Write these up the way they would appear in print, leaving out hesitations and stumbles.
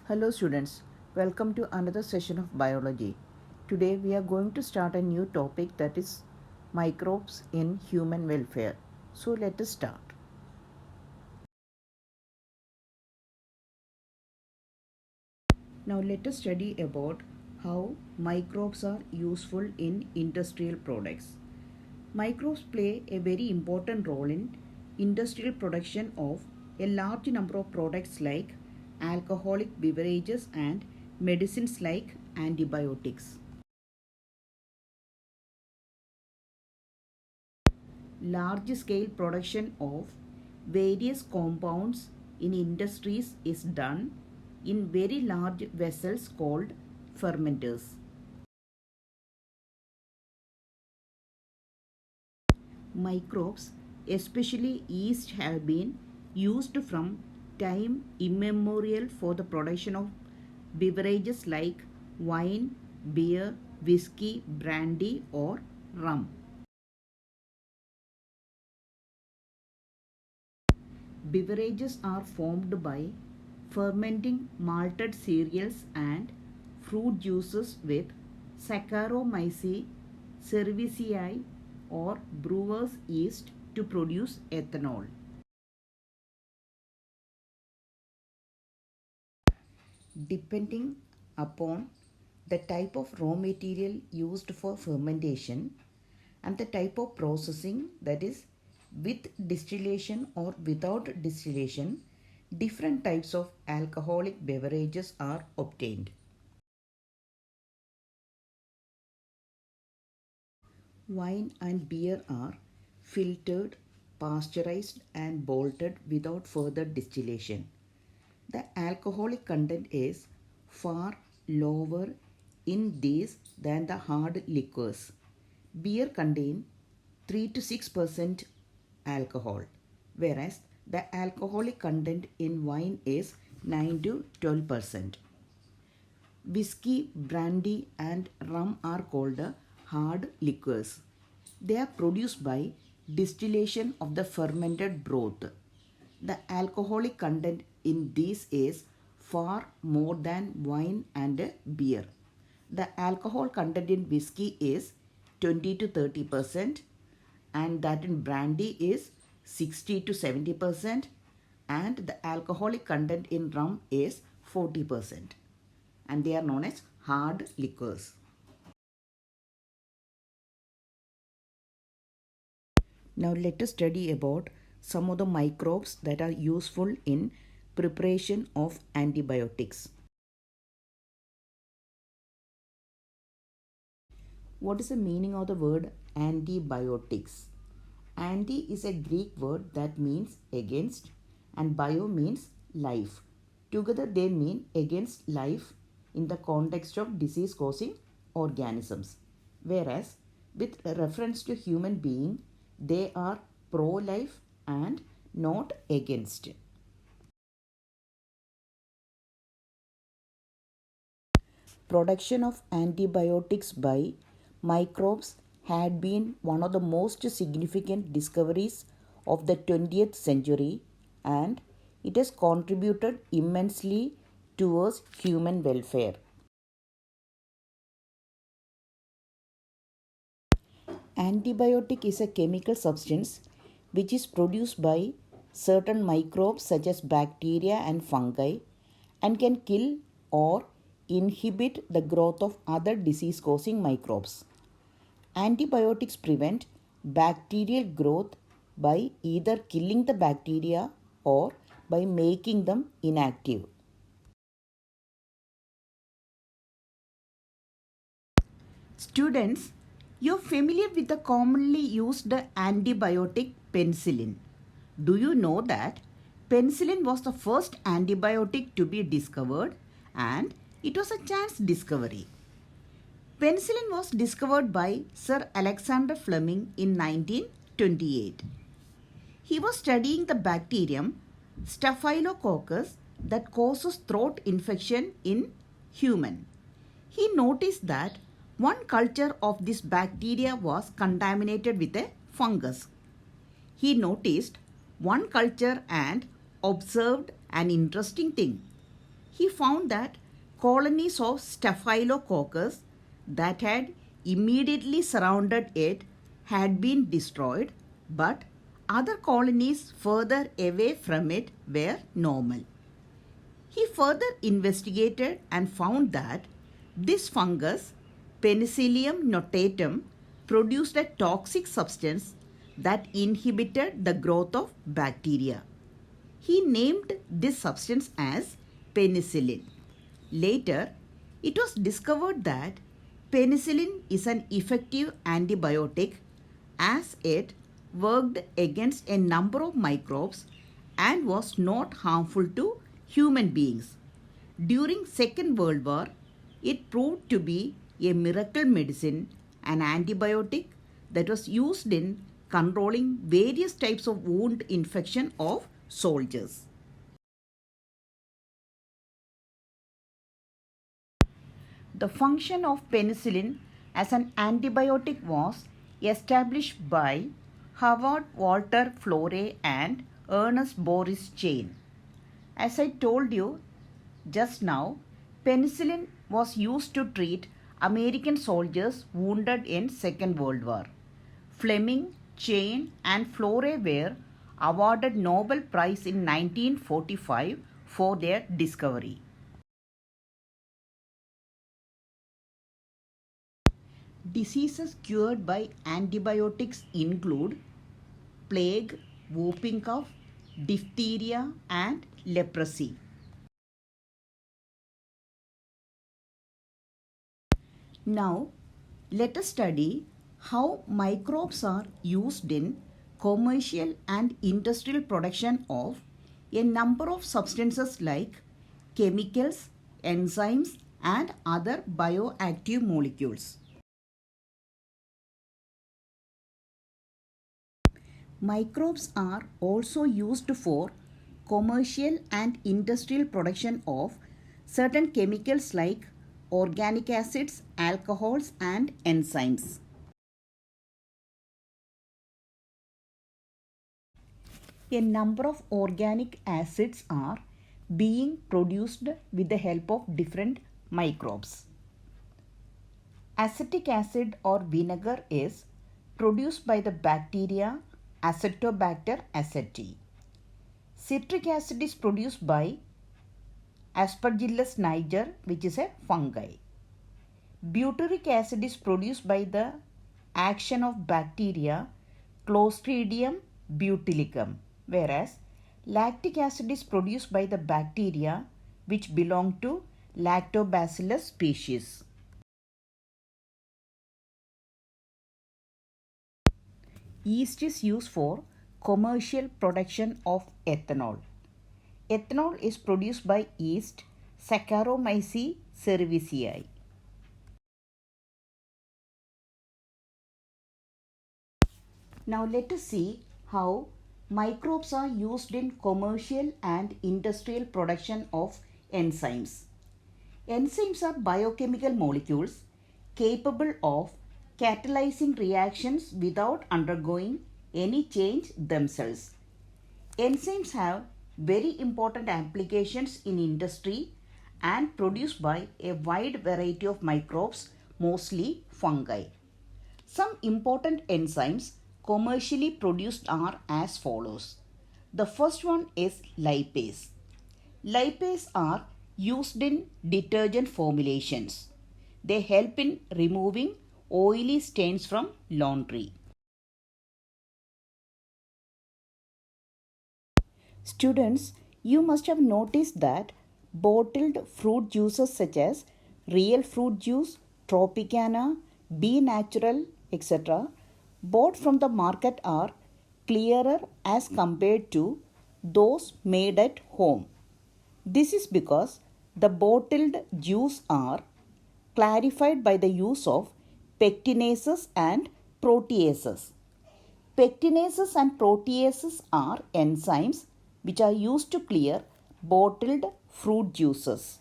Hello students, welcome to another session of biology. Today we are going to start a new topic, that is microbes in human welfare. So let us start. Now let us study about how microbes are useful in industrial products. Microbes play a very important role in industrial production of a large number of products like alcoholic beverages and medicines like antibiotics. Large scale production of various compounds in industries is done in very large vessels called fermenters. Microbes, especially yeast, have been used from time immemorial for the production of beverages like wine, beer, whiskey, brandy, or rum. Beverages are formed by fermenting malted cereals and fruit juices with Saccharomyces cerevisiae or brewer's yeast to produce ethanol. Depending upon the type of raw material used for fermentation and the type of processing, that is with distillation or without distillation, different types of alcoholic beverages are obtained. Wine and beer are filtered, pasteurized and bolted without further distillation. The alcoholic content is far lower in these than the hard liquors. Beer contains 3 to 6% alcohol, whereas the alcoholic content in wine is 9 to 12%. Whiskey, brandy, and rum are called hard liquors. They are produced by distillation of the fermented broth. The alcoholic content in these is far more than wine and beer. The alcohol content in whiskey is 20 to 30%, and that in brandy is 60 to 70%, and the alcoholic content in rum is 40%, and they are known as hard liquors. Now let us study about some of the microbes that are useful in preparation of antibiotics. What is the meaning of the word antibiotics? Anti is a Greek word that means against, and bio means life. Together they mean against life in the context of disease causing organisms. Whereas with reference to human being, they are pro-life and not against. Production of antibiotics by microbes had been one of the most significant discoveries of the 20th century, and it has contributed immensely towards human welfare. Antibiotic is a chemical substance which is produced by certain microbes such as bacteria and fungi and can kill or inhibit the growth of other disease causing microbes. Antibiotics prevent bacterial growth by either killing the bacteria or by making them inactive. Students, you're familiar with the commonly used antibiotic penicillin. Do you know that penicillin was the first antibiotic to be discovered, and it was a chance discovery? Penicillin was discovered by Sir Alexander Fleming in 1928. He was studying the bacterium Staphylococcus that causes throat infection in human. He noticed that one culture of this bacteria was contaminated with a fungus. He noticed one culture and observed an interesting thing. he found that colonies of Staphylococcus that had immediately surrounded it had been destroyed, but other colonies further away from it were normal. He further investigated and found that this fungus, Penicillium notatum, produced a toxic substance that inhibited the growth of bacteria. He named this substance as penicillin. Later, it was discovered that penicillin is an effective antibiotic as it worked against a number of microbes and was not harmful to human beings. During Second World War, it proved to be a miracle medicine, an antibiotic that was used in controlling various types of wound infection of soldiers. The function of penicillin as an antibiotic was established by Howard Walter Florey and Ernest Boris Chain. As I told you just now, penicillin was used to treat American soldiers wounded in Second World War. Fleming, Chain and Florey were awarded Nobel Prize in 1945 for their discovery. Diseases cured by antibiotics include plague, whooping cough, diphtheria and leprosy. Now, let us study how microbes are used in commercial and industrial production of a number of substances like chemicals, enzymes and other bioactive molecules. Microbes are also used for commercial and industrial production of certain chemicals like organic acids, alcohols and enzymes. A number of organic acids are being produced with the help of different microbes. Acetic acid or vinegar is produced by the bacteria Acetobacter aceti. Citric acid is produced by Aspergillus niger, which is a fungi. Butyric acid is produced by the action of bacteria Clostridium butylicum, whereas lactic acid is produced by the bacteria which belong to Lactobacillus species. Yeast is used for commercial production of ethanol. Ethanol is produced by yeast Saccharomyces cerevisiae. Now let us see how microbes are used in commercial and industrial production of enzymes. Enzymes are biochemical molecules capable of catalyzing reactions without undergoing any change themselves. Enzymes have very important applications in industry and produced by a wide variety of microbes, mostly fungi. Some important enzymes commercially produced are as follows. The first one is lipase. Lipase are used in detergent formulations. They help in removing oily stains from laundry. Students, you must have noticed that bottled fruit juices such as real fruit juice, Tropicana, Be Natural, etc. bought from the market are clearer as compared to those made at home. This is because the bottled juice are clarified by the use of pectinases and proteases. Pectinases and proteases are enzymes which are used to clear bottled fruit juices.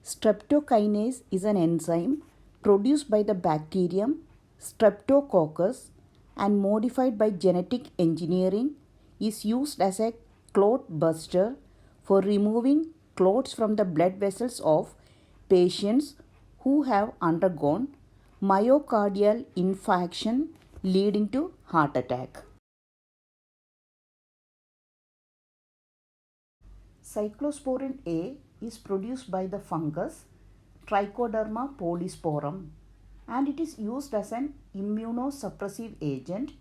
Streptokinase is an enzyme produced by the bacterium Streptococcus and modified by genetic engineering is used as a clot buster for removing clots from the blood vessels of patients who have undergone myocardial infarction leading to heart attack. Cyclosporin A is produced by the fungus Trichoderma polysporum, and it is used as an immunosuppressive agent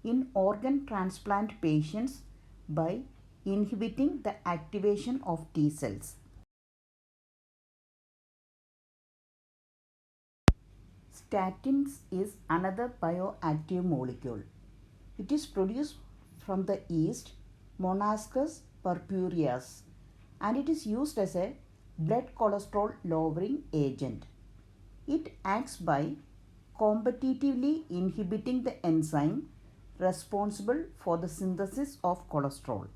in organ transplant patients by inhibiting the activation of T cells. Statins is another bioactive molecule. It is produced from the yeast Monaskos purpureus, and it is used as a blood cholesterol lowering agent. It acts by competitively inhibiting the enzyme responsible for the synthesis of cholesterol.